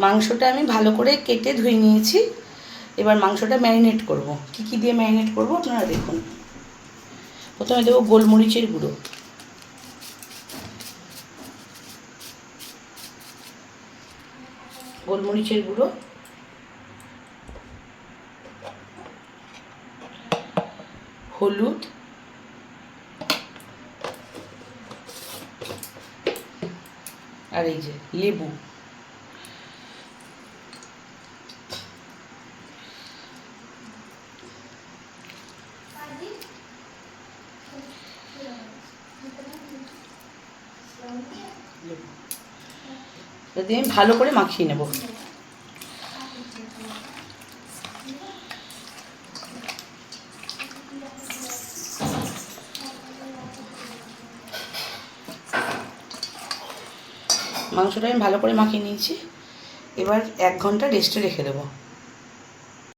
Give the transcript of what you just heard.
মাংসটা আমি ভালো করে কেটে ধুয়ে নিয়েছি। এবার মাংসটা ম্যারিনেট করব। কি দিয়ে ম্যারিনেট করব আপনারা দেখুন। প্রথমে দেবো গোলমরিচের গুঁড়ো, হলুদ, আর এই যে লেবু। যদি আমি ভালো করে মাখিয়ে নেব। মাংসটা আমি ভালো করে মাখিয়ে নিয়েছি। এবার 1 ঘন্টা রেস্টে রেখে দেবো।